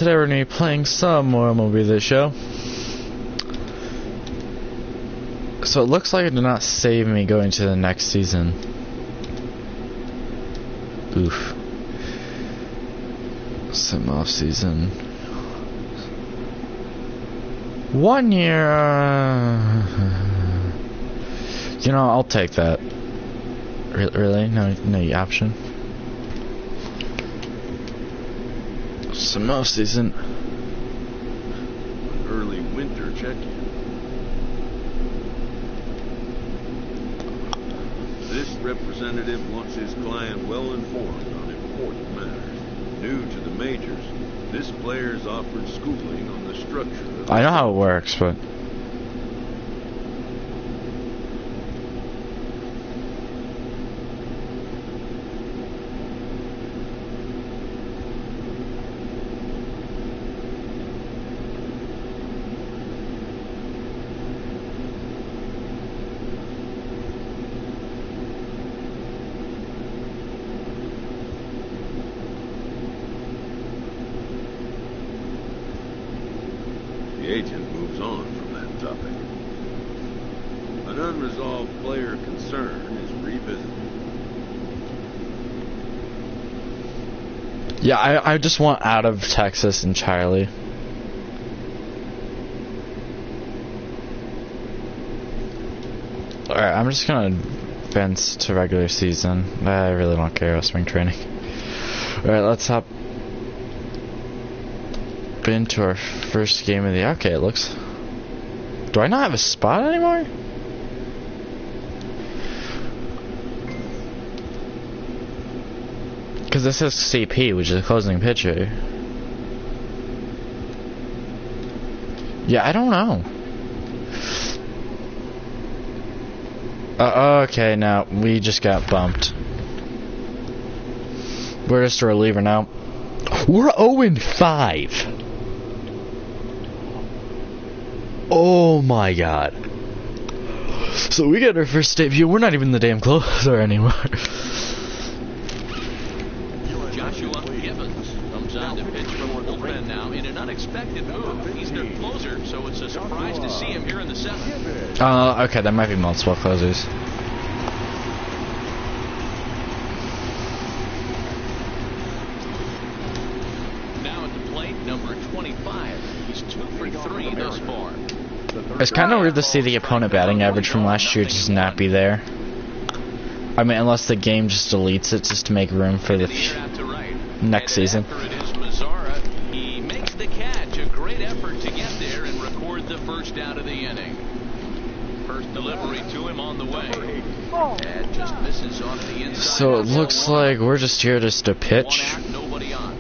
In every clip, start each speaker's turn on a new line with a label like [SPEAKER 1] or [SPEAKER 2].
[SPEAKER 1] Today we're going to be playing some more MLB The Show. So it looks like it did not save me going to the next season. Oof. Some off season. 1 year. You know, I'll take that. Really? No option. Some off season.
[SPEAKER 2] An early winter check-in. This representative wants his client well informed on important matters. New to the majors, this player's offered schooling on the structure of...
[SPEAKER 1] I know how it works, but...
[SPEAKER 2] The agent moves on from that topic. An unresolved player concern is revisited.
[SPEAKER 1] Yeah, I just want out of Texas entirely. Alright, I'm just gonna advance to regular season. I really don't care about spring training. Alright, let's hop into our first game of the... Okay, it looks... Do I not have a spot anymore? Because this is CP, which is a closing pitcher. Yeah, I don't know. Okay, now we just got bumped. We're just a reliever now. We're 0-5. Oh my god. So we get our first debut. We're not even the damn closer anymore.
[SPEAKER 3] Joshua Gibbons comes on to pitch from the bullpen now in an unexpected move. He's their closer, so it's a surprise to see him here in the seventh.
[SPEAKER 1] Okay, there might be multiple closers.
[SPEAKER 3] Now at the plate, number 25. He's 2 for 3 thus far.
[SPEAKER 1] It's kind of weird to see the opponent batting average from last year just not be there. I mean, unless the game just deletes it just to make room for the next season.
[SPEAKER 3] He makes the catch. A great effort to get there and record the first out of the inning. First delivery to him on the way. And just misses off the inside.
[SPEAKER 1] So it looks like we're just here just to pitch.
[SPEAKER 3] Nobody on.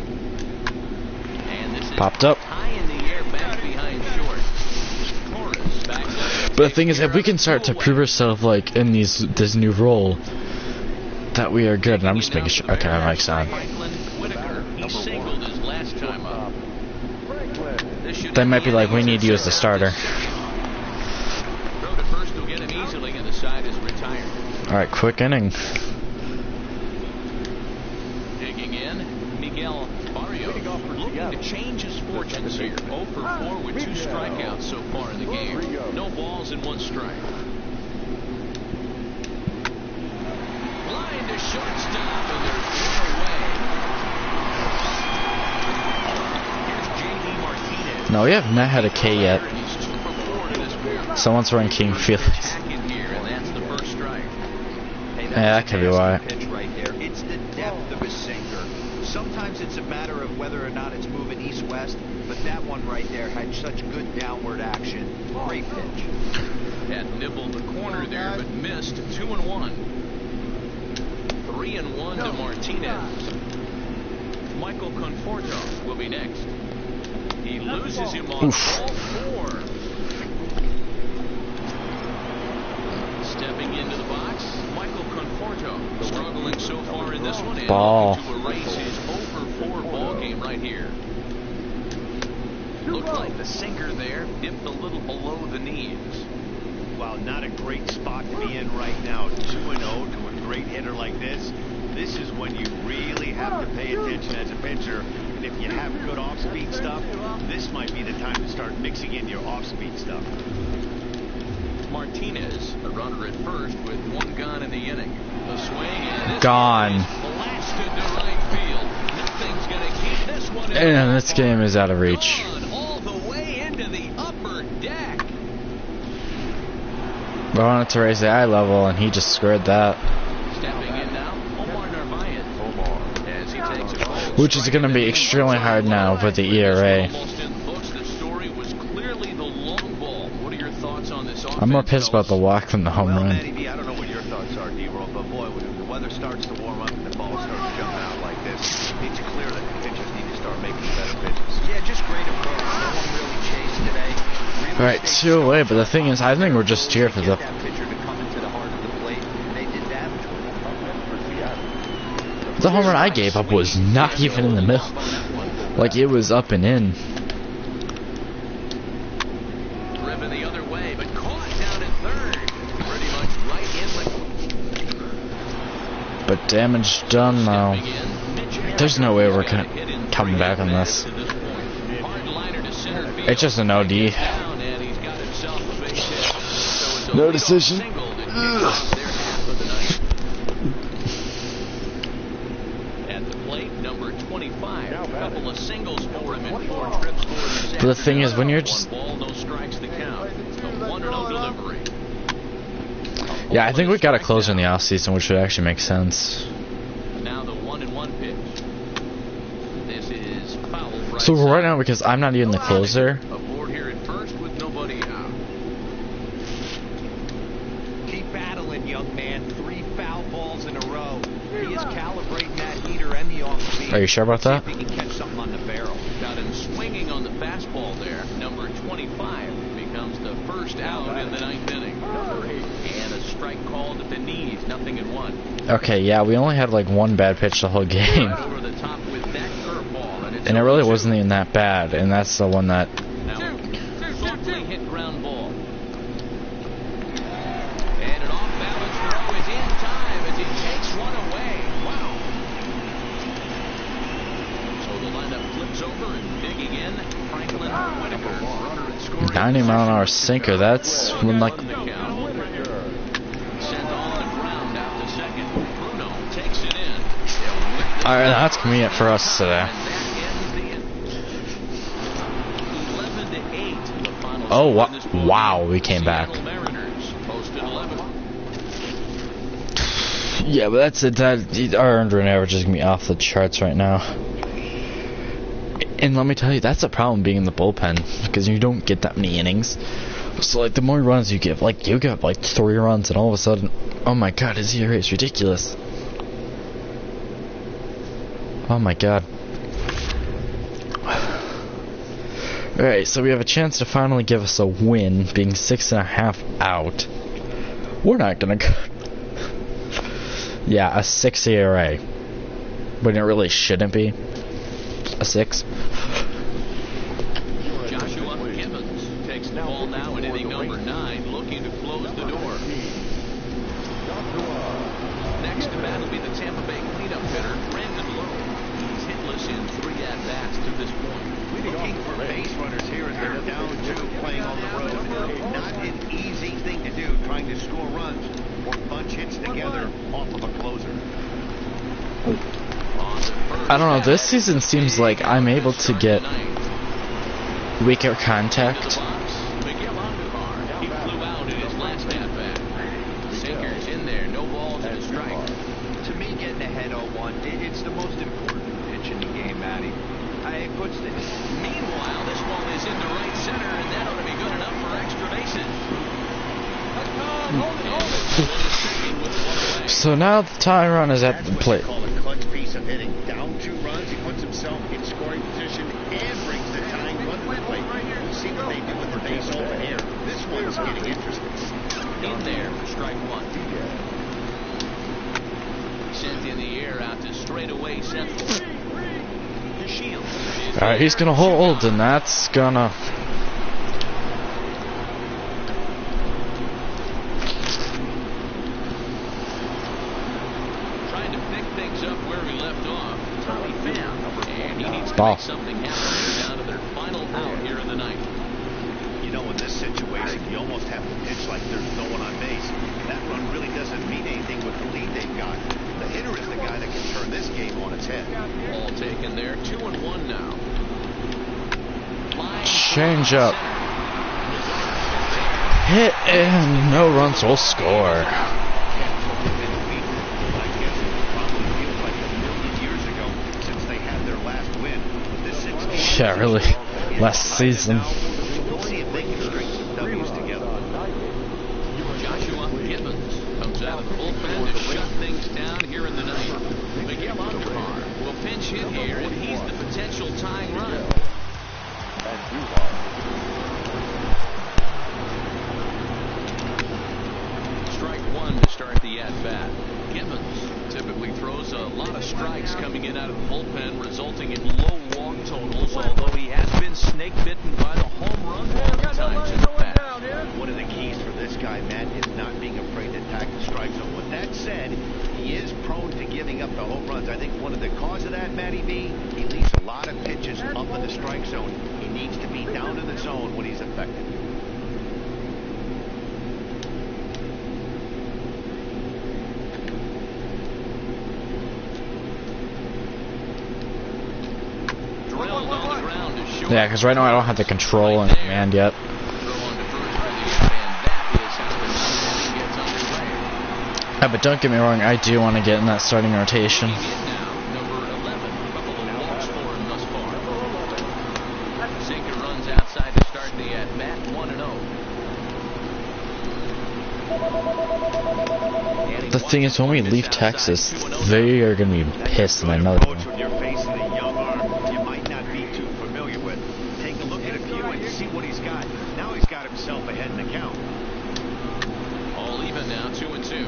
[SPEAKER 3] And this is
[SPEAKER 1] Popped up.
[SPEAKER 3] high in the air back behind short. Torres backs up.
[SPEAKER 1] But the thing is, if we can start to prove ourselves like in this new role, that we are good. And I'm just making sure. Okay, my mic's on.
[SPEAKER 3] He singled his last time up.
[SPEAKER 1] They might be like, we need you as the starter.
[SPEAKER 3] Throw to first will get him easily, and the side is retired.
[SPEAKER 1] All right, quick inning.
[SPEAKER 3] Digging in, Miguel Barrios looking to change his fortunes here. 0 for 4 with 2 strikeouts so far in the game. No balls and 1 strike. Line to shortstop, and there's 1 away. Here's J.D. Martinez.
[SPEAKER 1] No, we have not had a K yet.
[SPEAKER 3] He's 2 for 4 to this pair.
[SPEAKER 1] Someone's wearing King Felix.
[SPEAKER 3] Back in here, and that's the first strike.
[SPEAKER 1] Yeah, that could be why.
[SPEAKER 4] Pitch right there. It's the depth of his sinker. Sometimes it's a matter of whether or not it's moving east-west, but that one right there had such good downward action. Great pitch.
[SPEAKER 3] Had nibbled the corner there, but missed. 2-1. 3-1 to Martinez. Michael Conforto will be next. He loses him on all 4. Stepping into the box, Michael Conforto struggling so far in this one. And
[SPEAKER 1] Ball.
[SPEAKER 3] to erase his 0-4 ball game right here. Looked like the sinker there dipped a little below the knees.
[SPEAKER 4] Wow, not a great spot to be in right now. 2-0 to a great hitter like this. This is when you really have to pay attention as a pitcher And if you have good off-speed stuff, this might be the time to start mixing in your off-speed stuff.
[SPEAKER 3] Martinez, a runner at first with one gone in the inning. The swing and this
[SPEAKER 1] Gone.
[SPEAKER 3] one is blasted to right field. Nothing's going to keep this one in.
[SPEAKER 1] And this game is out of reach.
[SPEAKER 3] Gone all the way into the upper deck.
[SPEAKER 1] I wanted to raise the eye level, and he just squared that.
[SPEAKER 3] Stepping in now, Omar Narvaez. As he takes a ball.
[SPEAKER 1] Which is going to be extremely hard now with the ERA.
[SPEAKER 3] Almost in the books. The story was clearly the long ball. What are your thoughts on this offense?
[SPEAKER 1] I'm more pissed about the walk than the home
[SPEAKER 4] Well,
[SPEAKER 1] run.
[SPEAKER 4] Matty B, I don't know what your thoughts are, D-Roll, but boy, when the weather starts to warm up and the ball starts jumping out like this, it's clear that the pitchers need to start making better pitches. Yeah, just great approach. No one really chased today. Really
[SPEAKER 1] Alright, 2 away, but the thing is, I think we're just here for the...
[SPEAKER 4] Get that pitcher to come into the heart of the plate, and they did that.
[SPEAKER 1] The home run I gave up was not even in the middle. Like, it was up and in.
[SPEAKER 3] Driven the other way, but caught down in third. Pretty much right in the...
[SPEAKER 1] But damage done now. There's no way we're coming back on this. It's just an OD. No decision.
[SPEAKER 3] At the plate, number 25. A couple of singles for him and 4 trips for him.
[SPEAKER 1] But the thing is, when you're just...
[SPEAKER 3] One ball, no strikes to count. A 1-0 delivery.
[SPEAKER 1] Yeah, I think we got a closer in the offseason, which would actually make sense.
[SPEAKER 3] Now the 1-1 pitch. This is foul. Right
[SPEAKER 1] So right
[SPEAKER 3] side.
[SPEAKER 1] now, because I'm not even the closer,
[SPEAKER 3] Aboard here at first with nobody out.
[SPEAKER 4] Keep battling, young man. 3 foul balls in a row. He is calibrating that heater and the off-speed.
[SPEAKER 1] are you sure about that?
[SPEAKER 4] See if he can catch something on the barrel.
[SPEAKER 3] Got him swinging on the fastball there. Number 25 becomes the first out in the 9th inning. And a strike called at the knees. 0-1.
[SPEAKER 1] Okay, yeah, we only had like one bad pitch the whole game.
[SPEAKER 3] Over the top with that curveball.
[SPEAKER 1] And it really wasn't even that bad, and that's the one that...
[SPEAKER 3] Now, softly hit ground ball. And an off-balance throw is in time as he takes one away. Wow. So the lineup flips over and digging in. Franklin Whitaker, runner and scoring.
[SPEAKER 1] 90-mile-an-hour sinker, that's when like...
[SPEAKER 3] Sent on the ground out to second. Bruno takes it in.
[SPEAKER 1] Alright, that's convenient for us today. Oh, wow, we came back. Yeah, but that's it. That our earned run average is gonna be off the charts right now. And let me tell you, that's a problem being in the bullpen, because you don't get that many innings. So like, the more runs you give, like you get like 3 runs, and all of a sudden, oh my god, his ERA is ridiculous. Oh my god. Alright, so we have a chance to finally give us a win, being 6.5 out. We're not gonna go. Yeah, a 6 ERA. When it really shouldn't be. A 6.
[SPEAKER 3] Joshua Gibbons takes the ball now in inning number 9, looking to close the door. Next to bat will be the Tampa Bay cleanup hitter, Brandon Lowe. He's hitless in 3 at-bats to this point.
[SPEAKER 4] Looking for base runners here as they're down 2 playing on the road. Not an easy thing to do, trying to score runs or bunch hits together off of a closer.
[SPEAKER 1] I don't know, this season seems like I'm able to get weaker contact.
[SPEAKER 3] Miguel Andujar, he flew out in his last at-bat. Sinkers in there, no balls and a strike.
[SPEAKER 4] To me, getting ahead 0-1, it's the most important pitch in the game, Matty. It puts the...
[SPEAKER 3] Meanwhile, this one is into right center, and that ought to be good enough for extra bases.
[SPEAKER 1] So now the tie run is at the plate.
[SPEAKER 4] Call a clutch piece of hitting. Down 2 runs, he puts himself in scoring position and brings the tying run to the plate. We'll see what they do with the base over here. This one's getting interesting.
[SPEAKER 3] In there for strike 1. Sent in the air out to straightaway central. Shields.
[SPEAKER 1] Alright, he's gonna hold, and that's gonna... ball.
[SPEAKER 3] Something happen down to their final out here in the ninth.
[SPEAKER 4] You know, in this situation, you almost have to pitch like there's no one on base. That run really doesn't mean anything with the lead they've got. The hitter is the guy that can turn this game on its head.
[SPEAKER 3] Ball taken there, 2-1 now.
[SPEAKER 1] Change up. Hit and no runs will score. Yeah, really. Last season.
[SPEAKER 4] We'll see if they can string some W's together.
[SPEAKER 3] Joshua Gibbons comes out of the bullpen to shut things down here in the ninth. Miguel Andujar will pinch hit here, and he's the potential tying run. Strike one to start the at-bat. Gibbons typically throws a lot of strikes coming in out of the bullpen, resulting in low walk totals, although he has been snake-bitten by the home run ball at times in the past.
[SPEAKER 4] One of the keys for this guy, Matt, is not being afraid to attack the strike zone. With that said, he is prone to giving up the home runs. I think one of the cause of that, Matty B, he leaves a lot of pitches up in the strike zone. He needs to be down in the zone when he's affected.
[SPEAKER 1] Yeah, because right now I don't have the control and command yet. Yeah, but don't get me wrong, I do want to get in that starting rotation.
[SPEAKER 3] Runs outside to start the at-bat, 1-0.
[SPEAKER 1] The thing is, when we leave Texas, they are going to be pissed in another one.
[SPEAKER 4] Himself ahead in the count.
[SPEAKER 3] All even now, 2-2.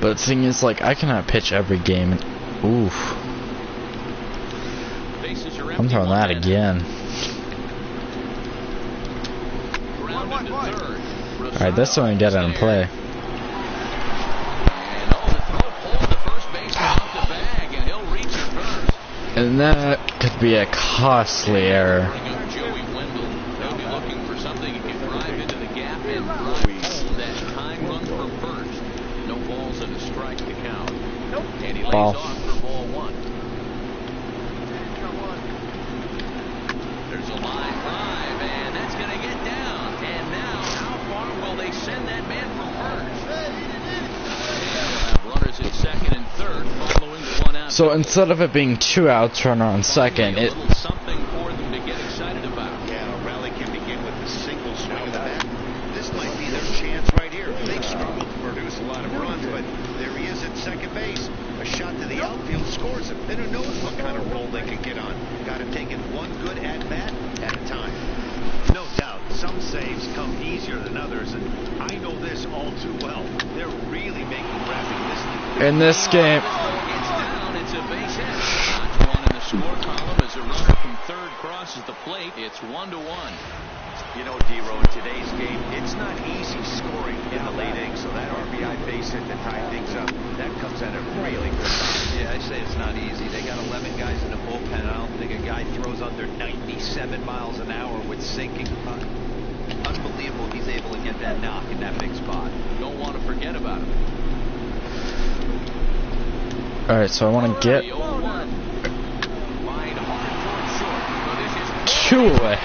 [SPEAKER 1] But the thing is, like, I cannot pitch every game. Oof. I'm throwing that again. Alright, this one I get out and play. And that could be a costly error. Ball.
[SPEAKER 3] There's a line drive, and that's going to get down. And now, how far will they send that man from first? Runners in second and third, following one out.
[SPEAKER 1] So instead of it being 2 outs, runner on second, it.
[SPEAKER 3] Something for them to get excited about.
[SPEAKER 4] Yeah, a rally can begin with a single swing of the bat. This might be their chance right here. They've struggled to produce a lot of runs, but there he is at second base. A shot to the outfield scores him. Then who knows what kind of roll they can get on. Got to take it one good at-bat at a time. No doubt, some saves come easier than others, and I know this all too well. They're really making rapid listening.
[SPEAKER 1] In this game.
[SPEAKER 3] It's down. It's a base hit. Notch one in the score column as a runner from third crosses the plate. It's 1-1.
[SPEAKER 4] You know, D-Row, in today's game, it's not easy scoring in the late innings, so that RBI base hit to tie things up, that comes at a really good time.
[SPEAKER 5] Yeah, I'd say it's not easy. They got 11 guys in the bullpen. I don't think a guy throws under 97 miles an hour with sinking. Unbelievable he's able to get that knock in that big spot.
[SPEAKER 3] Don't want to forget about him.
[SPEAKER 1] Alright, so I want to get 2 away.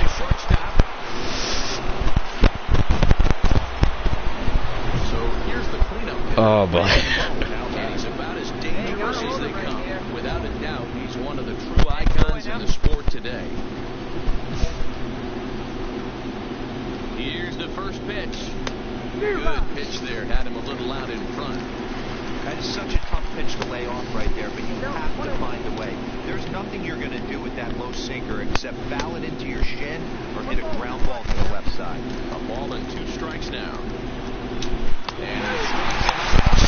[SPEAKER 1] Oh boy.
[SPEAKER 3] He's about as dangerous as they come. Without a doubt, he's one of the true icons in the sport today. Here's the first pitch. Good pitch there. Had him a little out in front.
[SPEAKER 5] That is such a tough pitch to lay off right there, but you have to find a way. There's nothing you're going to do with that low sinker except foul it into your shin or hit a ground ball to the left side.
[SPEAKER 3] A ball and 2 strikes now. And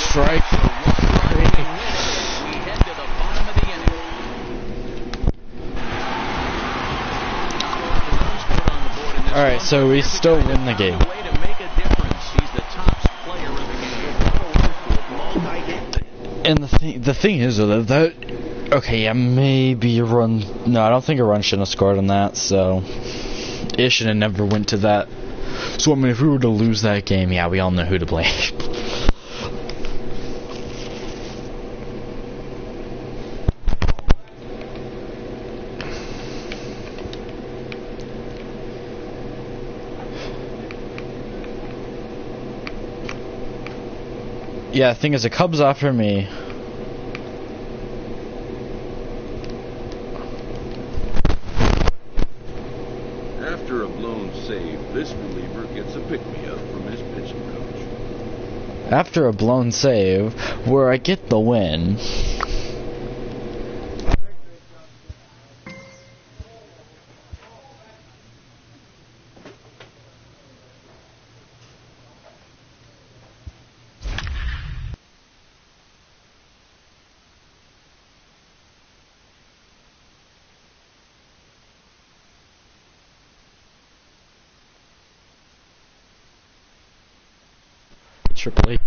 [SPEAKER 1] strike.
[SPEAKER 3] we head to the bottom of the inning.
[SPEAKER 1] Alright, so we still win the game.
[SPEAKER 3] Way to make a difference. He's the top player of the game.
[SPEAKER 1] And the thing is, though, that Okay, yeah, maybe a run. No, I don't think a run shouldn't have scored on that, so it should have never went to that. So, I mean, if we were to lose that game, yeah, we all know who to blame. Yeah, the thing is, the Cubs offer me.
[SPEAKER 2] After a blown save, this reliever gets a pick-me-up from his pitching coach.
[SPEAKER 1] After a blown save, where I get the win. Triple A.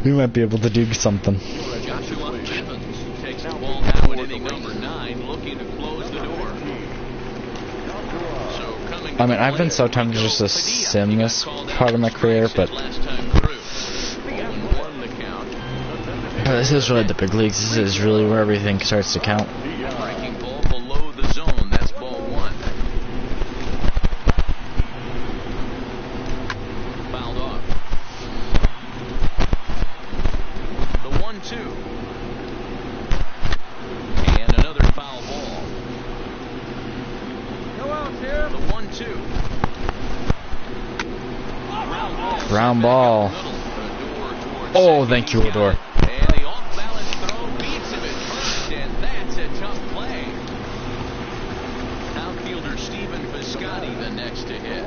[SPEAKER 1] We might be able to do something.
[SPEAKER 3] Joshua Evans takes the ball now at inning number 9, looking to close the door. So coming
[SPEAKER 1] I mean, I've been so tempted just to sim this part of my career, but this is really the big leagues. This is really where everything starts to count.
[SPEAKER 3] Breaking ball below the zone. That's ball 1. Fouled off. The 1-2. And another foul ball. The 1-2.
[SPEAKER 1] Ground ball. Oh, thank you, Odor.
[SPEAKER 3] And the off-balance throw beats him at first, and that's a tough play. Outfielder Stephen Piscotty the next to hit.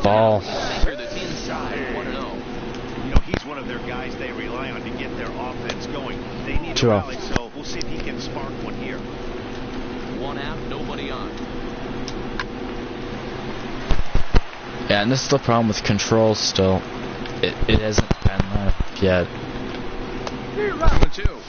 [SPEAKER 1] Ball.
[SPEAKER 3] Sinker that's inside, 1-0.
[SPEAKER 5] You know, he's one of their guys they rely on to get their offense going. They need a
[SPEAKER 1] 2-0.
[SPEAKER 5] rally, so we'll see if he can spark one here.
[SPEAKER 3] 1 out, nobody on.
[SPEAKER 1] Yeah, and this is the problem with control still. It hasn't been there yet.
[SPEAKER 3] 2-2.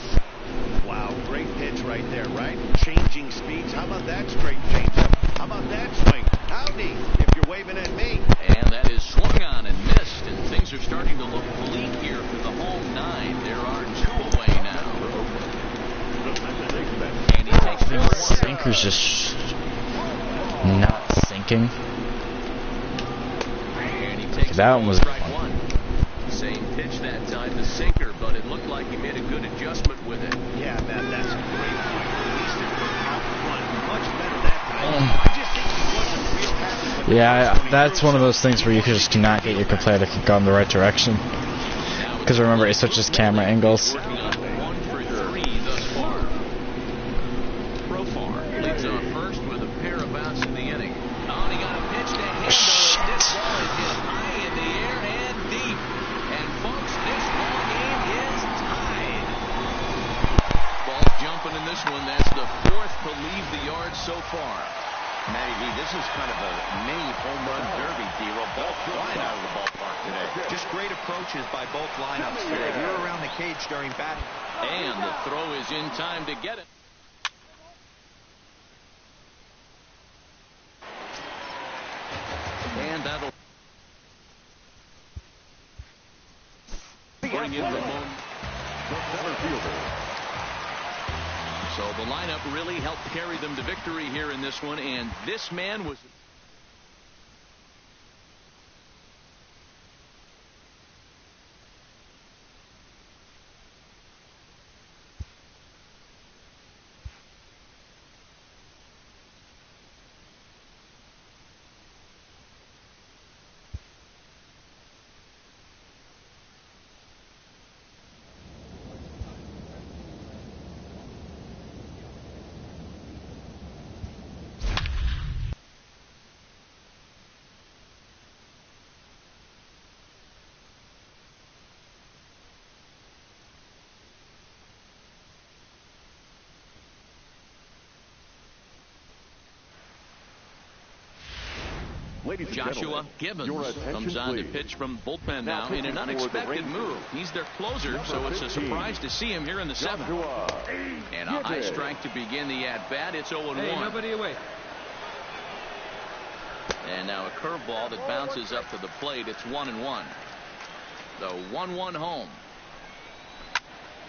[SPEAKER 5] Wow, great pitch right there, right? Changing speeds. How about that straight changeup? How about that swing? Howdy, if you're waving at me.
[SPEAKER 3] And that is swung on and missed, and things are starting to look bleak here for the home 9. There are 2 away now. And he takes the
[SPEAKER 1] Sinker's just not sinking.
[SPEAKER 3] And he takes
[SPEAKER 1] That one was
[SPEAKER 3] strike
[SPEAKER 1] fun.
[SPEAKER 3] 1. Same pitch that time, the sinker, but it looked like he made a good adjustment with it.
[SPEAKER 5] Yeah, man, that's a great point. Released it from out front. Much better that time. I just think he wasn't real happy with the
[SPEAKER 1] Yeah,
[SPEAKER 5] when he
[SPEAKER 1] that's
[SPEAKER 5] threw
[SPEAKER 1] one of
[SPEAKER 5] it.
[SPEAKER 1] those things where you just cannot get your player to go in the right direction. Because remember, it switches camera angles.
[SPEAKER 3] Working on 1 for 3 thus far. Profar leads off first with a pair of outs in the inning. Oh, and he got a pitch to handle it. This ball is hit high in the air and deep. And folks, this ball game is tied. Ball jumping in this one. That's the 4th to leave the yard so far.
[SPEAKER 4] Matty V, this is kind of a mini home run derby, D-Roll. Both flying out of the ballpark today.
[SPEAKER 5] Just great approaches by both lineups today. We were around the cage during batting.
[SPEAKER 3] And the throw is in time to get it. And that'll bring in Ramon. So the lineup really helped carry them to victory here in this one, and this man was
[SPEAKER 6] Ladies and
[SPEAKER 3] Joshua
[SPEAKER 6] gentlemen,
[SPEAKER 3] Gibbons
[SPEAKER 6] your attention,
[SPEAKER 3] comes on to
[SPEAKER 6] please.
[SPEAKER 3] pitch from bullpen
[SPEAKER 6] Now
[SPEAKER 3] now in an
[SPEAKER 6] pitching for the
[SPEAKER 3] unexpected
[SPEAKER 6] Rangers,
[SPEAKER 3] move. He's their closer, so it's a
[SPEAKER 6] 15,
[SPEAKER 3] surprise to see him here in the seventh.
[SPEAKER 6] Joshua
[SPEAKER 3] And a high
[SPEAKER 6] Gibbons.
[SPEAKER 3] strike to begin the at-bat. It's 0-1.
[SPEAKER 7] Hey, nobody away.
[SPEAKER 3] And now a curveball that bounces up to the plate. It's 1-1. The 1-1 home.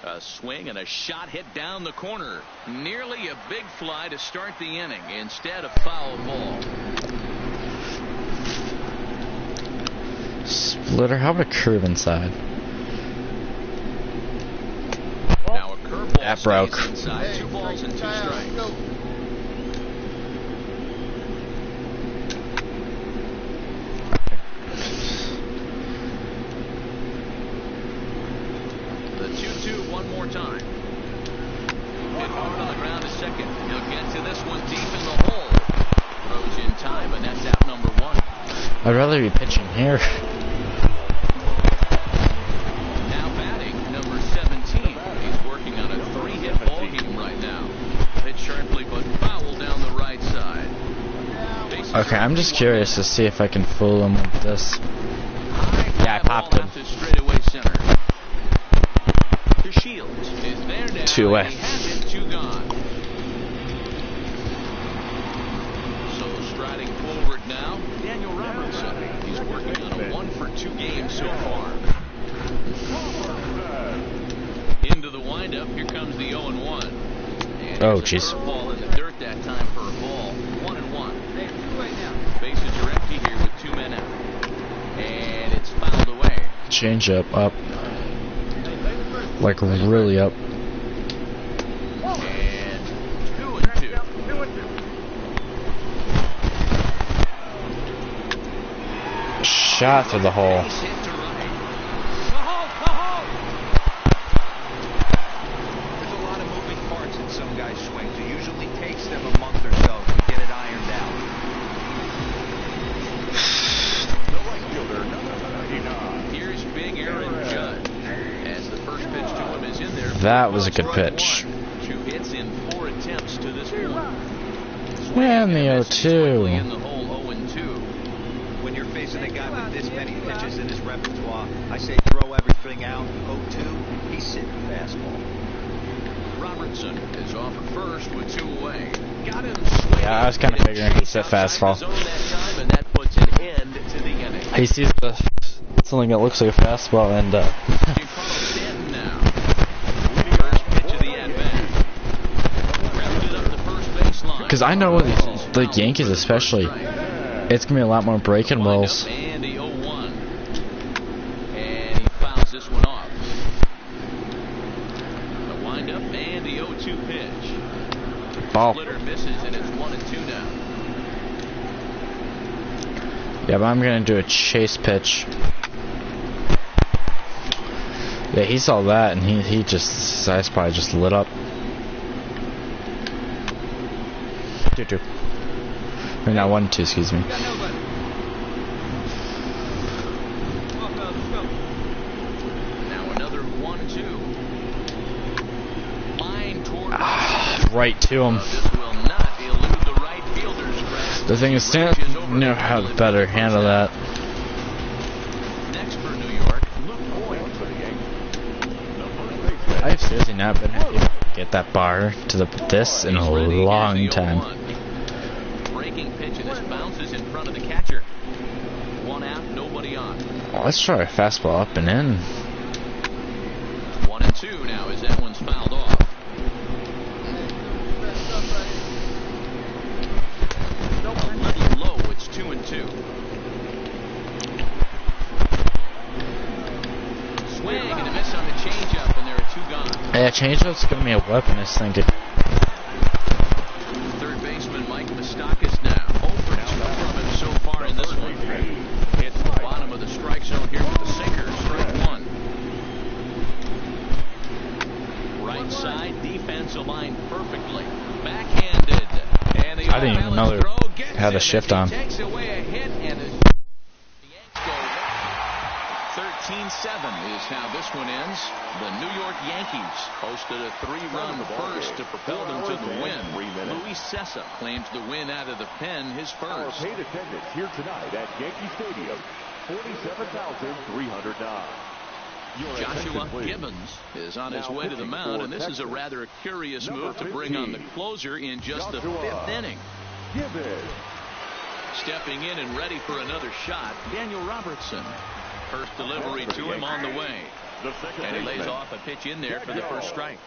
[SPEAKER 3] A swing and a shot hit down the corner. Nearly a big fly to start the inning. Instead, a foul ball.
[SPEAKER 1] Splitter, how about a curve inside?
[SPEAKER 3] Now a curveball
[SPEAKER 1] That broke.
[SPEAKER 3] stays inside. 2 balls and 2 strikes. The 2-2 one more time. Hit hard on the ground to second. He'll get to this one deep in the hole. Throws in time, and that's out number 1.
[SPEAKER 1] I'd rather be pitching here.
[SPEAKER 3] Now batting, number 17. He's working on a 3-hit ball game right now. Hit sharply, but foul down the right side. Bases
[SPEAKER 1] Okay, I'm just curious to see if I can fool him with this.
[SPEAKER 3] high
[SPEAKER 1] Yeah, I
[SPEAKER 3] fly
[SPEAKER 1] popped
[SPEAKER 3] ball
[SPEAKER 1] him.
[SPEAKER 3] out to straightaway center. To Shields is there now.
[SPEAKER 1] 2
[SPEAKER 3] and he has it, 2 gone. So striding forward now, Daniel Robertson. He's working on a 1-for-2 game so far. Into the windup, here comes the 0-1. And
[SPEAKER 1] Oh,
[SPEAKER 3] there's a
[SPEAKER 1] jeez.
[SPEAKER 3] curveball in the dirt that time for a ball. 1-1.
[SPEAKER 7] Hey, 2 away now.
[SPEAKER 3] Bases are empty here with 2 men out. And it's fouled away.
[SPEAKER 1] Change up. Like really up.
[SPEAKER 3] And 2-2.
[SPEAKER 1] Shot through the hole.
[SPEAKER 3] Base hit to right.
[SPEAKER 5] There's a lot of moving parts in some guys' swings. It usually takes them a month or so to get it ironed out.
[SPEAKER 6] The right fielder, number 99.
[SPEAKER 3] Here's Big Aaron Judge. As the first pitch to him is in there.
[SPEAKER 1] That was a good
[SPEAKER 3] Strike
[SPEAKER 1] pitch.
[SPEAKER 3] 1. 2 hits in 4 attempts to this point.
[SPEAKER 1] And the
[SPEAKER 3] Misses squarely in
[SPEAKER 1] 0-2.
[SPEAKER 3] the hole, 0-2.
[SPEAKER 5] When you're facing a guy with this many pitches in his repertoire, I say throw everything out. 0-2, he's sitting fastball.
[SPEAKER 3] Robertson is off at first with 2 away. Got him swinging.
[SPEAKER 1] Yeah, I was kinda
[SPEAKER 3] Hit a
[SPEAKER 1] figuring he'd
[SPEAKER 3] chase
[SPEAKER 1] sit
[SPEAKER 3] outside
[SPEAKER 1] fastball.
[SPEAKER 3] the zone that time, and that puts an end to the inning.
[SPEAKER 1] He sees something that looks like a fastball and
[SPEAKER 3] Giancarlo Stanton now. First pitch of the at-bat. Grounded up the first baseline.
[SPEAKER 1] because I know the Yankees especially, it's gonna be a lot more breaking balls.
[SPEAKER 3] And the 0-1. And he fouls this one off. The windup and the 0-2 pitch.
[SPEAKER 1] Ball.
[SPEAKER 3] Splitter misses, and it's 1-2 now.
[SPEAKER 1] Yeah, but I'm gonna do a chase pitch. Yeah, he saw that and he just, his eyes probably just lit up. 2-2. Or not 1-2, excuse me.
[SPEAKER 7] Got nobody. Come on, fellas, let's go.
[SPEAKER 3] Now another 1-2. Line toward
[SPEAKER 1] Right to him.
[SPEAKER 3] This will not elude the right fielder's grasp.
[SPEAKER 1] The thing is, Stanton knew how to better handle that.
[SPEAKER 3] Next for New York, Luke Boyd.
[SPEAKER 6] One for the Yankees. The first baseman.
[SPEAKER 1] I've seriously not been able to get that bar to this in a
[SPEAKER 3] He's ready.
[SPEAKER 1] long
[SPEAKER 3] Here's the
[SPEAKER 1] time.
[SPEAKER 3] 0-1. Breaking pitch, and this bounces in front of the catcher. 1 out, nobody on.
[SPEAKER 1] Well, let's try a fastball up and in.
[SPEAKER 3] 1-2 now as that one's fouled off. A little low, it's 2-2. Swing and a miss on the changeup, and there are 2 gone.
[SPEAKER 1] Yeah, changeup's gonna be a weapon, I was thinking.
[SPEAKER 3] Third baseman Mike Moustakas now. 0 for 2 from him so far in this one. Hits the bottom of the strike zone here with the sinker. Strike 1. Right side defense aligned perfectly. Backhanded. And the
[SPEAKER 1] I didn't even know they had a shift on.
[SPEAKER 3] Takes away a hit, and the Yanks go 13 is how this one ends. The New York Yankees hosted a 3-run first to propel them to the win. Luis Cessa claims the win out of the pen, his
[SPEAKER 6] Our
[SPEAKER 3] first.
[SPEAKER 6] paid attendance here tonight at Yankee Stadium, 47,309.
[SPEAKER 3] Joshua Gibbons is on his way to the mound, and this is a rather curious move to bring on the closer in just the 5th inning.
[SPEAKER 6] Gibbons.
[SPEAKER 3] Stepping in and ready for another shot, Daniel Robertson. First delivery to him on the way. And he lays off a pitch in there for the first strike.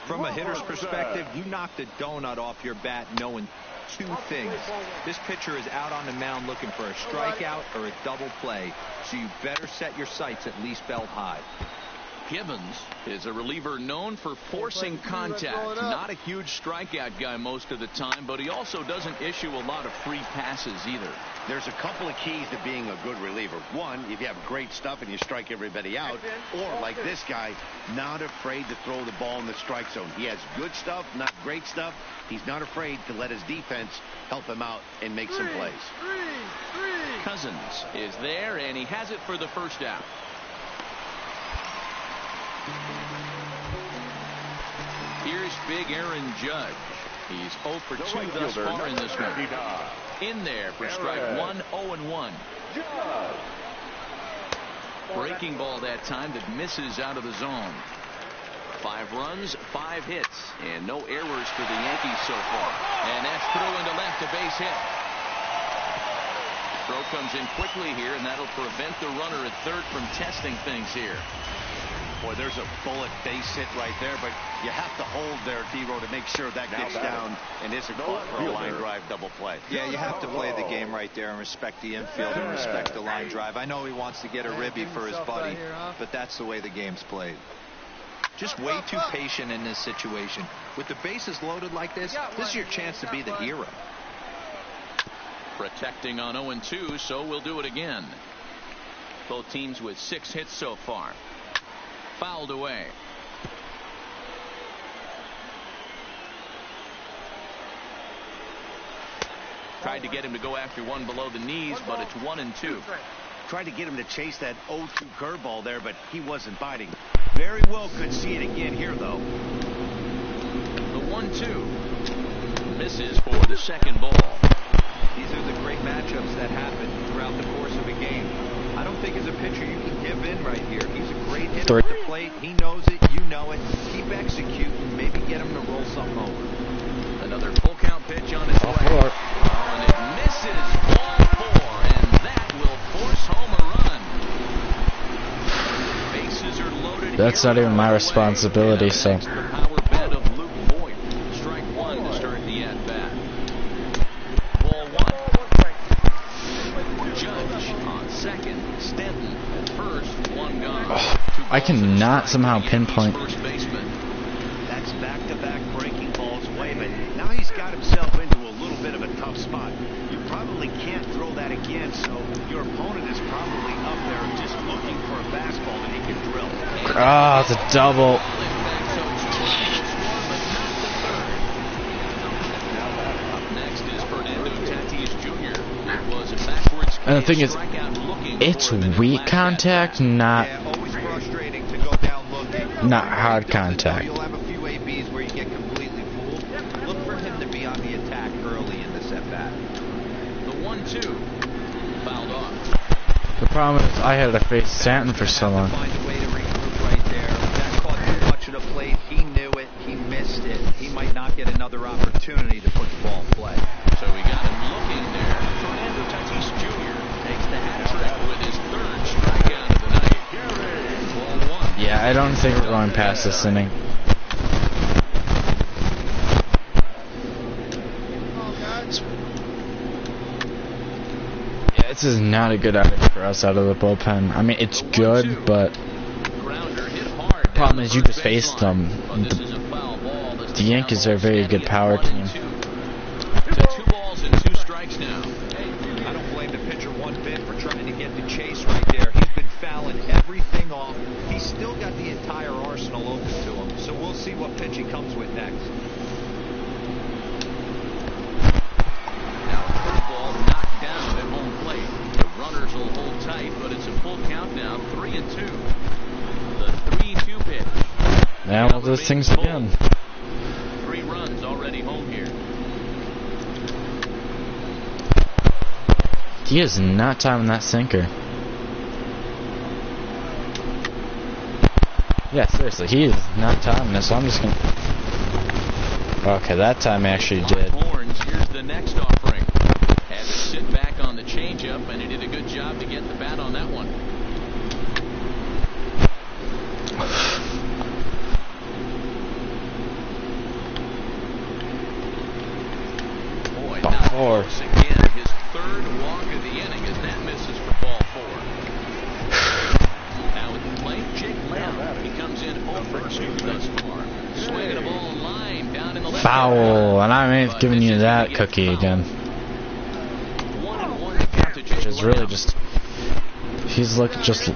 [SPEAKER 5] From a hitter's perspective, you knocked a donut off your bat knowing two things. This pitcher is out on the mound looking for a strikeout or a double play, so you better set your sights at least belt high.
[SPEAKER 3] Gibbons is a reliever known for forcing contact. Not a huge strikeout guy most of the time, but he also doesn't issue a lot of free passes either.
[SPEAKER 8] There's a couple of keys to being a good reliever. One, if you have great stuff and you strike everybody out, or like this guy, not afraid to throw the ball in the strike zone. He has good stuff, not great stuff. He's not afraid to let his defense help him out and make some plays.
[SPEAKER 3] Cousins is there, and he has it for the first out. Here's big Aaron Judge. He's 0 for 2 thus far in this one. In there for strike 1, 0-1. Breaking ball that time that misses out of the zone. 5 runs, 5 hits, and no errors for the Yankees so far. And that's through into left, a base hit. Throw comes in quickly here, and that'll prevent the runner at third from testing things here.
[SPEAKER 8] Boy, there's a bullet base hit right there, but you have to hold there, D-Row, to make sure that gets down and isn't caught for a line drive double play.
[SPEAKER 5] Yeah, you have to play the game right there and respect the infield and respect the line drive. I know he wants to get a ribby for his buddy, but that's the way the game's played. Just way too patient in this situation. With the bases loaded like this is your chance to be the hero.
[SPEAKER 3] Protecting on 0-2, so we'll do it again. Both teams with 6 hits so far. Fouled away. Tried to get him to go after one below the knees, but it's 1-2.
[SPEAKER 8] Tried to get him to chase that 0-2 curveball there, but he wasn't biting. Very well could see it again here, though.
[SPEAKER 3] The 1-2 misses for the second ball.
[SPEAKER 5] These are the great matchups that happen throughout the course of a game. I don't think as a pitcher you can give in right here. He's a great hitter at the plate. He knows it. You know it. Keep executing. Maybe get him to roll something over.
[SPEAKER 3] Another full count pitch on his way. And it misses ball 4, and that will force home a run. Bases are loaded.
[SPEAKER 1] That's not even my responsibility, so.
[SPEAKER 3] The power bet of Luke Voigt. Strike 1 to start the at-bat. Ball 1. Judge on second. Stanton at first. 1 gone.
[SPEAKER 1] I cannot somehow pinpoint.
[SPEAKER 3] First baseman.
[SPEAKER 8] That's back-to-back breaking balls away, but now he's got himself into a little bit of a tough spot. You probably can't throw that again, so your opponent is probably up there just looking for a fastball that he can drill.
[SPEAKER 1] Ah, it's a double.
[SPEAKER 3] Up next is Fernando Tatis Jr. It was a backwards
[SPEAKER 1] And the thing is, it's weak contact, not hard contact.
[SPEAKER 5] You'll have a few ABs where you get completely fooled. Look for him to be on the attack early in this at-bat.
[SPEAKER 3] The 1-2 fouled off.
[SPEAKER 1] The problem is I had to face Stanton for so long.
[SPEAKER 5] Find a way to regroup right there. That caught too much of the plate. He knew it. He missed it. He might not get another opportunity to put the ball in play.
[SPEAKER 3] So we got him looking there. Fernando Tatis Jr. takes the hat trick with his 3rd strikeout of the night. Ball 1.
[SPEAKER 1] Yeah, I don't think we're going past this inning. Yeah, this is not a good outing for us out of the bullpen. I mean, it's good, but the problem is you just faced them. The Yankees are a very good power team.
[SPEAKER 3] To 2 balls and 2 strikes now.
[SPEAKER 5] I don't blame the pitcher one bit for trying to get the chase right there. He's been fouling everything off. He's still got the entire arsenal open to him, so we'll see what pitch he comes with next.
[SPEAKER 3] Now a curveball knocked down at home plate. The runners will hold tight, but it's a full count now, 3-2.
[SPEAKER 1] Now we'll do things again.
[SPEAKER 3] 3 runs already home here.
[SPEAKER 1] He is not timing that sinker. Yeah, seriously, he is not timing this, so I'm just gonna... Okay, that time he actually did.
[SPEAKER 3] Horns, here's the next offering. Had to sit back on the changeup, and he did a good job to get the bat on that one. Boy,
[SPEAKER 1] Ball
[SPEAKER 3] now
[SPEAKER 1] 4.
[SPEAKER 3] close again. His 3rd walk of the inning as that misses for ball 4. Now with the plate, Jake Lamb. He comes in 0 for 2 thus far. Swinging a ball line down in the left.
[SPEAKER 1] Foul, and I ain't giving you that cookie again.
[SPEAKER 3] 1-1 to count to Jake
[SPEAKER 1] Which is really
[SPEAKER 3] Lamb.
[SPEAKER 1] just... He's looking just...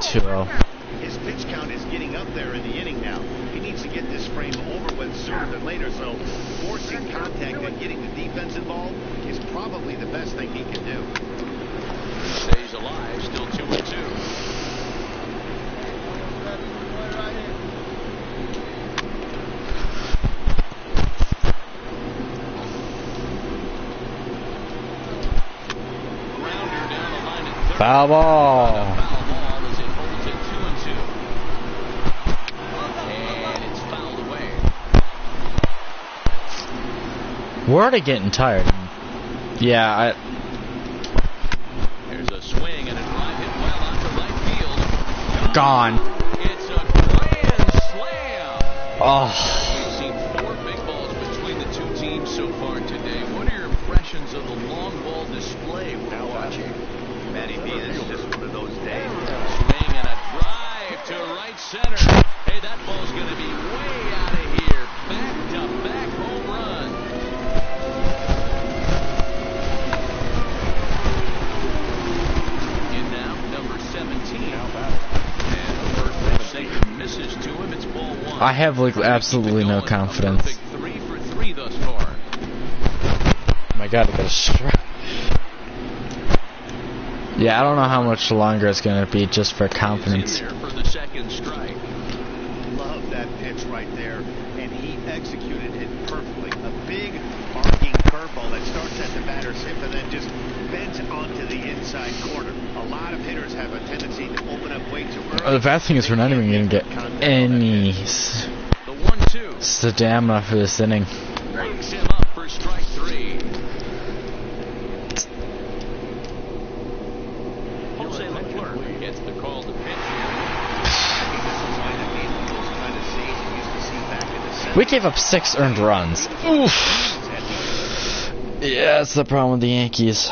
[SPEAKER 1] 2-0.
[SPEAKER 8] His pitch count is getting up there in the inning now. He needs to get this frame over with sooner than later, so forcing contact and getting the defense involved is probably the best thing he can do.
[SPEAKER 3] Stays alive, still 2-2. Grounder down the line at third.
[SPEAKER 1] Foul ball.
[SPEAKER 3] Foul ball as it holds it 2-2. And it's fouled away.
[SPEAKER 1] We're already getting tired. Yeah,
[SPEAKER 3] There's a swing and a drive hit well onto right field.
[SPEAKER 1] Gone.
[SPEAKER 3] It's a grand slam.
[SPEAKER 1] Oh.
[SPEAKER 3] We've seen 4 big balls between the 2 teams so far today. What are your impressions of the long ball display we're watching?
[SPEAKER 4] Matty B, this is just one of those days.
[SPEAKER 3] Swing and a drive to right center. Hey, that ball's going to be way out of here. Back-to-back home run. In now, number 17. And the first pitch sinker misses to him. It's ball 1.
[SPEAKER 1] I have like absolutely no confidence.
[SPEAKER 3] A perfect 3 for 3 thus far.
[SPEAKER 1] Oh my god, I got a strike. Yeah, I don't know how much longer it's gonna be just for confidence.
[SPEAKER 3] He's in there for the 2nd strike.
[SPEAKER 8] Love that pitch right there, and he executed it perfectly. A big arcing curveball that starts at the batter's hip and then just bends onto the inside corner. A lot of hitters have a tendency to open up way too early.
[SPEAKER 1] The bad thing is we're not even gonna get any
[SPEAKER 3] The 1-2
[SPEAKER 1] stamina for this inning.
[SPEAKER 3] wakes him up for strike 3. Jose Leclerc gets the call to pitch here.
[SPEAKER 1] We gave up 6 earned runs. Oof. Yeah, that's the problem with the Yankees.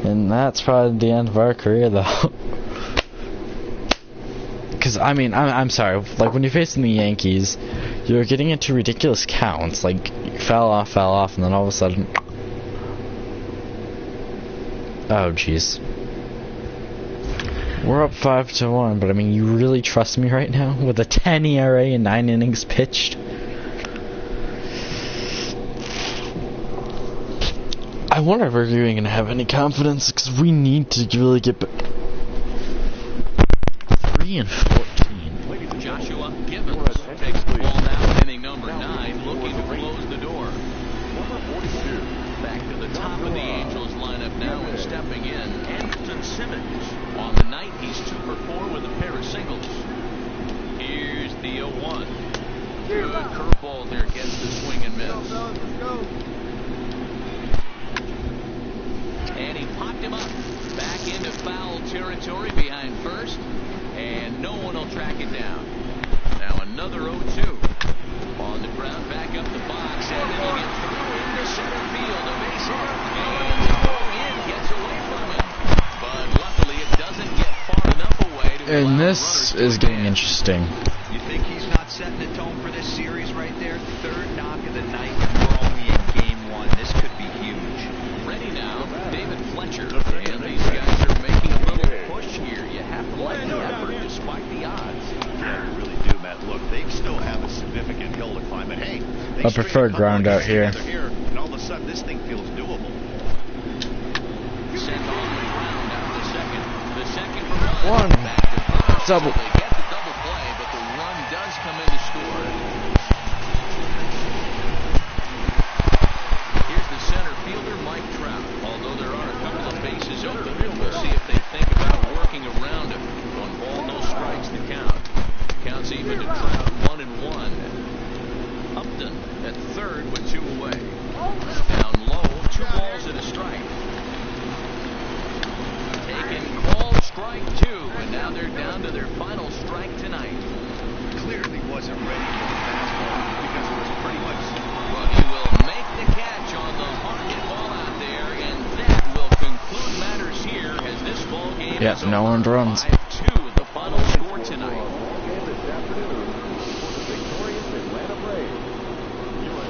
[SPEAKER 1] And that's probably the end of our career, though. Because, I mean, I'm sorry. Like, when you're facing the Yankees, you're getting into ridiculous counts. Like, you fell off, and then all of a sudden... Oh, jeez. We're up 5-1, but I mean, you really trust me right now? With a 10 ERA and 9 innings pitched? I wonder if we're even going to have any confidence, because we need to really get 3-14.
[SPEAKER 3] Joshua Gibbons takes the ball now in inning number 9, looking to close the door. Back to the top of the Angels lineup now and stepping in, Anderson Simmons. On the night, he's 2 for 4 with a pair of singles. Here's the 0-1. Good curveball there, gets the swing and miss. And he popped him up. Back into foul territory behind first. And no one will track it down. Now another 0-2. On the ground, back up the box. And it'll get through into center field. A base hit. And the throw in gets away from him. But luckily it doesn't get far enough away to
[SPEAKER 1] And
[SPEAKER 3] allow
[SPEAKER 1] this
[SPEAKER 3] runners to
[SPEAKER 1] is getting
[SPEAKER 3] advance.
[SPEAKER 1] interesting.
[SPEAKER 5] You think he's not setting the tone for this series right there? 3rd knock of the night, and we're only in game 1. This could be huge.
[SPEAKER 3] Ready now, David Fletcher. And these guys are making a little push here. You have to like the effort despite the odds.
[SPEAKER 8] Yeah, you really do, Matt. Look, they still have a significant hill to climb, but hey, they
[SPEAKER 1] I prefer ground out here.
[SPEAKER 8] And all of a sudden, this thing feels doable.
[SPEAKER 3] Sent on the ground out to second. The second for
[SPEAKER 1] One.
[SPEAKER 3] Back to first.
[SPEAKER 1] Double.
[SPEAKER 3] They get the double play, but the run does come in to score. Here's the center fielder, Mike Trout. Although there are a couple of bases open, we'll see if they think about working around him. 1 ball, no strikes, the count. Counts even to Trout, 1-1. Upton at third with 2 away. Down low, 2 balls and a strike. Taken, called, strike 2, and now they're down to their final strike tonight.
[SPEAKER 8] Clearly wasn't ready for the fastball because it was pretty much.
[SPEAKER 3] Well, he will make the catch on the hard hit ball out there, and that will conclude matters here as this ball game is over.
[SPEAKER 1] No earned runs.
[SPEAKER 3] 5-2, the final score tonight.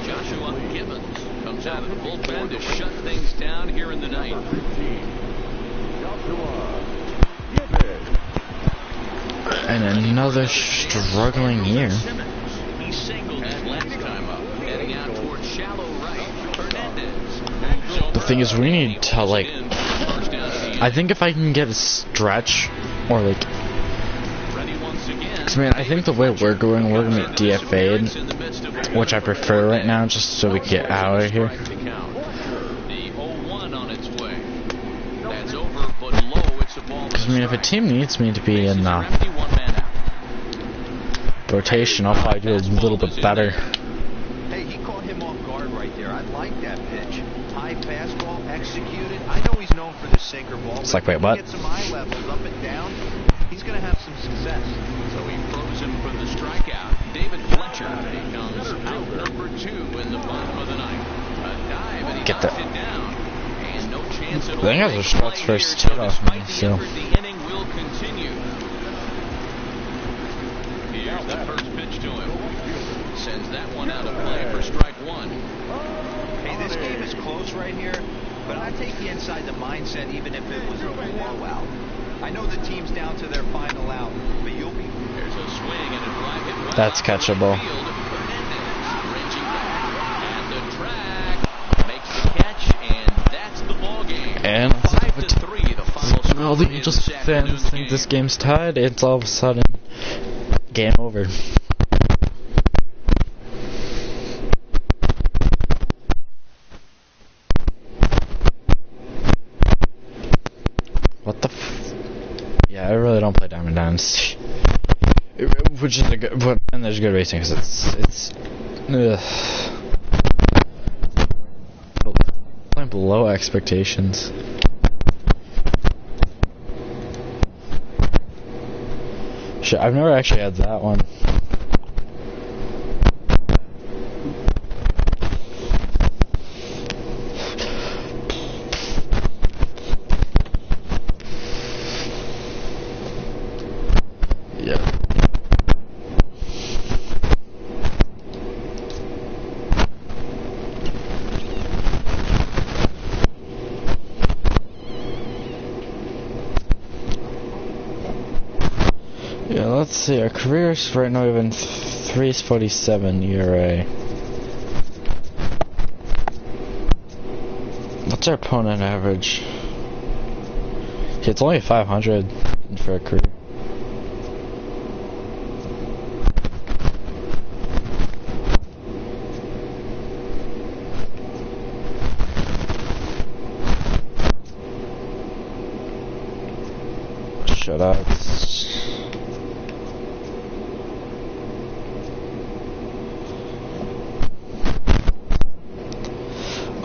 [SPEAKER 3] Joshua Gibbons comes out of the bullpen to shut things down here in the ninth.
[SPEAKER 1] And another struggling year.
[SPEAKER 3] He singled his last time up, heading out towards shallow right. Hernandez.
[SPEAKER 1] The thing is, we need to, like, I think if I can get a stretch, or like, I mean, I think the way we're going to get DFA'd, which I prefer right now, just so we get out of here.
[SPEAKER 3] The 0-1 on its way. That's over, but low. It's a ball.
[SPEAKER 1] Because, I mean, if a team needs me to be in the rotation, I'll probably do a little bit better.
[SPEAKER 5] Hey, he caught him off guard right there. I like that pitch. High fastball executed. I know he's known for the sinker ball.
[SPEAKER 1] It's like, wait, what?
[SPEAKER 5] Get some eye levels up and down. He's going to have some success.
[SPEAKER 3] So he froze him for the strikeout. David Fletcher becomes out number 2 in the bottom of the ninth. A dive and he
[SPEAKER 1] Get
[SPEAKER 3] knocks
[SPEAKER 1] that.
[SPEAKER 3] it down. And no chance at all.
[SPEAKER 1] They got their shots first hit off me, so.
[SPEAKER 3] The inning will continue. Here's the first pitch to him. Sends that one out of play for strike 1.
[SPEAKER 5] Hey, this game is close right here, but I'll take you inside the mindset even if it was a blowout. I know the team's down to their final out, but you'll be.
[SPEAKER 3] There's a swing and a drive hit well
[SPEAKER 1] That's catchable.
[SPEAKER 3] And the track makes the catch, and that's the ball game.
[SPEAKER 1] And
[SPEAKER 3] 5-3, the final score.
[SPEAKER 1] all the
[SPEAKER 3] in
[SPEAKER 1] Angels
[SPEAKER 3] this
[SPEAKER 1] fans
[SPEAKER 3] afternoon's
[SPEAKER 1] think this
[SPEAKER 3] game.
[SPEAKER 1] game's tied, it's all of a sudden game over. What the yeah, I really don't play Diamond Dynasty. Which is a good, but and there's good racing because it's playing below expectations. Shit, I've never actually had that one. Yeah. Yeah, let's see. Our careers right now even 3.47 ERA. What's our opponent average? Yeah, it's only 500 for a career. Shutouts.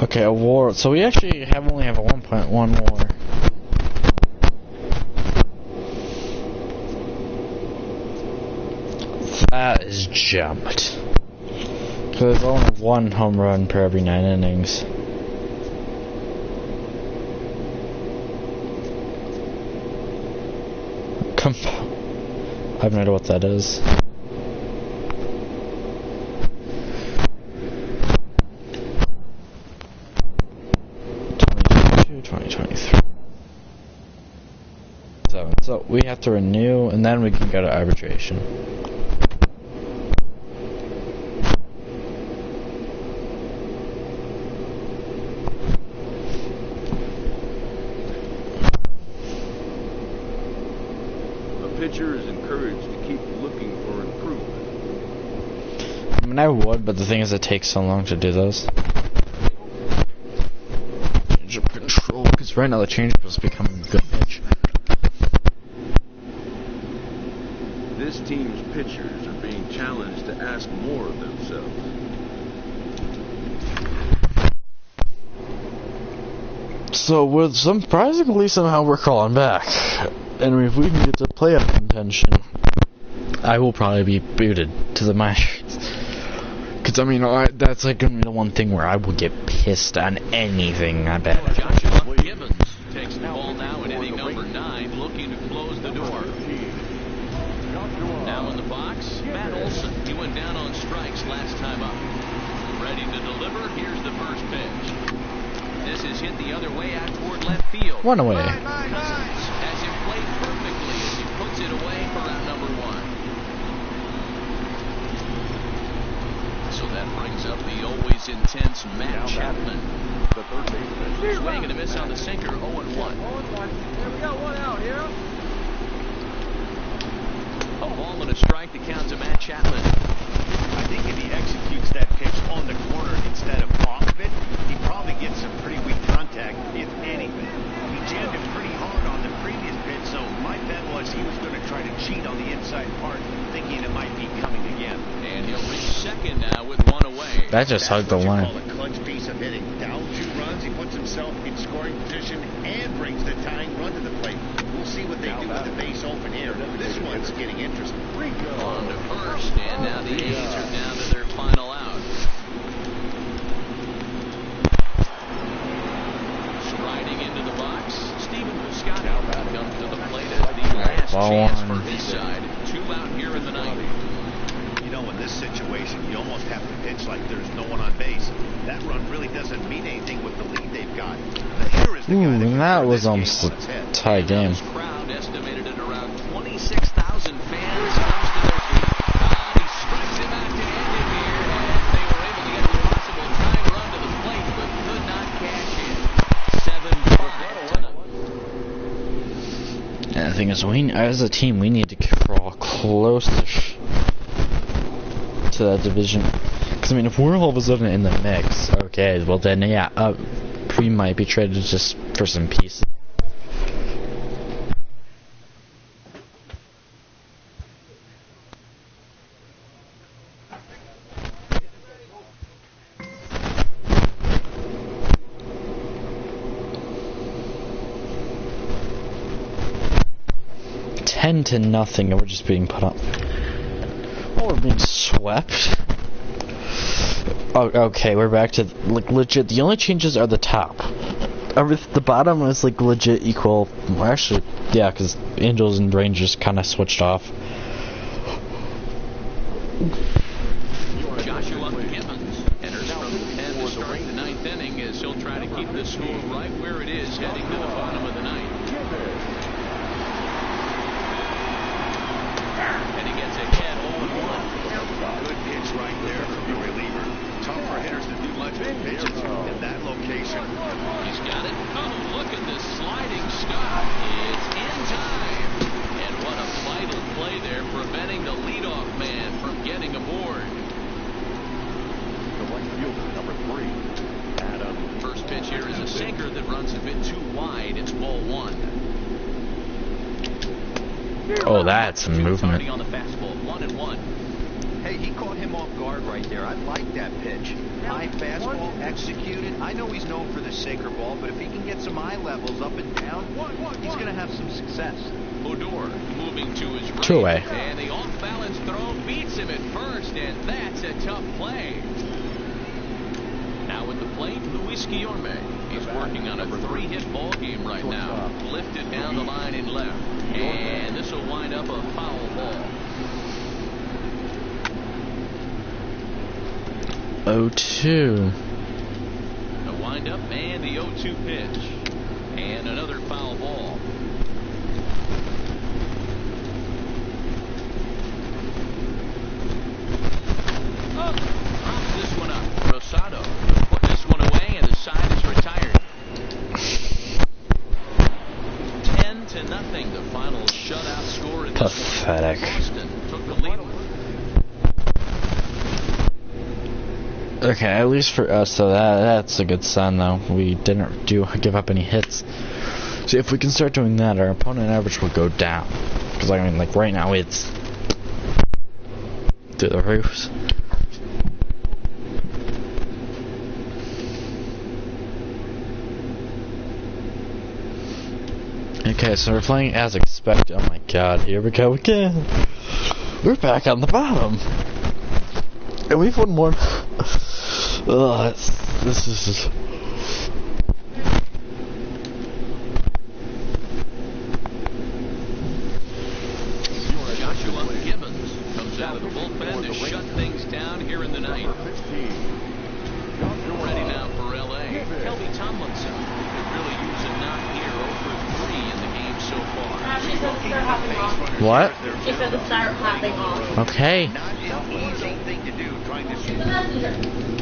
[SPEAKER 1] Okay, a war. So we actually only have a 1.1 war. That is jumped. So there's only 1 home run per every 9 innings. I have no idea what that is. So we have to renew, and then we can go to arbitration.
[SPEAKER 2] A pitcher is encouraged
[SPEAKER 1] mean, I would, but the thing is, it takes so long to do those. Change up control, because right now the changeup is becoming a good pitch.
[SPEAKER 2] This team's pitchers are being challenged to ask more of themselves.
[SPEAKER 1] So, with surprisingly, somehow we're calling back. And if we can get to playoff contention, I will probably be booted to the match. Because, I mean, that's like going to be the one thing where I will get pissed on anything, I bet.
[SPEAKER 3] Joshua Gibbons takes the ball now in inning number 9, looking to close the door. Now in the box, Matt Olson. He went down on strikes last time up. Ready to deliver. Here's the first pitch. This is hit the other way out toward left field.
[SPEAKER 1] One away.
[SPEAKER 3] Cousins has him played perfectly as he puts it away for out number 1. So that brings up the always intense Matt Chapman. Swing and a miss on the sinker, 0-1.
[SPEAKER 7] There we go, 1 out here.
[SPEAKER 3] A ball and a strike to count to Matt Chapman.
[SPEAKER 8] I think if he executes that pitch on the corner instead of off of it, he probably gets some pretty weak contact, if anything. He jammed it pretty hard on the previous pitch, so my bet was he was going to try to cheat on the inside part, thinking it might be coming again.
[SPEAKER 3] And he'll reach second now with 1 away.
[SPEAKER 1] That just hugged the line.
[SPEAKER 8] That's what you call a clutch piece of hitting. Down 2 runs, he puts himself in scoring position and brings the tying run to the plate. We'll see what they do with the base open here. This one's getting interesting.
[SPEAKER 3] On to first, and now the A's are down to their final out. Striding into the box, Stephen Piscotty comes to the plate as the last chance for his side. 2 out here in the 9th.
[SPEAKER 8] You know, in this situation, you almost have to pitch like there's no one on base. That run really doesn't mean anything with the lead they've got. The hitter is the guy
[SPEAKER 1] And that was almost a tie game.
[SPEAKER 3] This crowd estimated at around 26,000 fans comes to their feet. He strikes him out to end it here, and they were able to get a possible tying run to the plate, but could not cash in. 7-5 tonight.
[SPEAKER 1] And the thing is, as a team, we need to crawl closer to that division. Because, I mean, if we're all of a sudden in the mix, okay, well then, yeah, we might be traded just for some pieces. To nothing, and we're just being put up. Oh, we're being swept. Oh, okay, we're back to like legit. The only changes are the top. The bottom is like legit equal. Well, actually, yeah, because Angels and Rangers kind of switched off.
[SPEAKER 3] Joshua Gibbons enters from the 10 to start the 9th inning as he'll try to keep the score right where it is heading to the bottom of the 9th. And he gets ahead 0-1.
[SPEAKER 8] Good pitch right there from the reliever. Tough for hitters to do much with pitches in that location.
[SPEAKER 3] He's got it. Oh, look at this sliding stop. It's in time. And what a vital play there, preventing the leadoff man from getting aboard.
[SPEAKER 6] The right fielder, number 3, Adam.
[SPEAKER 3] First pitch here is a sinker that runs a bit too wide. It's ball 1.
[SPEAKER 1] Oh, that's some movement.
[SPEAKER 3] On the fastball, 1-1.
[SPEAKER 5] Hey, he caught him off guard right there. I like that pitch. High fastball executed. I know he's known for the sinker ball, but if he can get some eye levels up and down, he's going to have some success.
[SPEAKER 3] Odor moving to his right.
[SPEAKER 1] 2 away.
[SPEAKER 3] And the off-balance throw beats him at first, and that's a tough play. Now at the plate, Luis Guillorme. He's working on a 3-hit ball game right now. Lifted down the line in left. And this will wind up a foul ball.
[SPEAKER 1] 0-2.
[SPEAKER 3] The windup and the 0-2 pitch. And another foul ball. Oh, drops this one up. Rosado put this one away, and the side is retired. 10-0. The final shutout score in this one.
[SPEAKER 1] Pathetic.
[SPEAKER 3] Boston took the lead.
[SPEAKER 1] Okay, at least for us, so that's a good sign, though. We didn't give up any hits. So if we can start doing that, our opponent average will go down. Because, I mean, like, right now it's through the roofs. Okay, so we're playing as expected. Oh my god, here we go again. We're back on the bottom. And we've won more. Ugh, this is.
[SPEAKER 3] Joshua Gibbons comes out of the bullpen to shut things down here in the ninth. Ready now for LA. Kelby Tomlinson could really use a knock here over 3 in the game so far.
[SPEAKER 1] What?
[SPEAKER 9] She said to start hopping off.
[SPEAKER 1] Okay.
[SPEAKER 8] Not an easy thing to do, trying to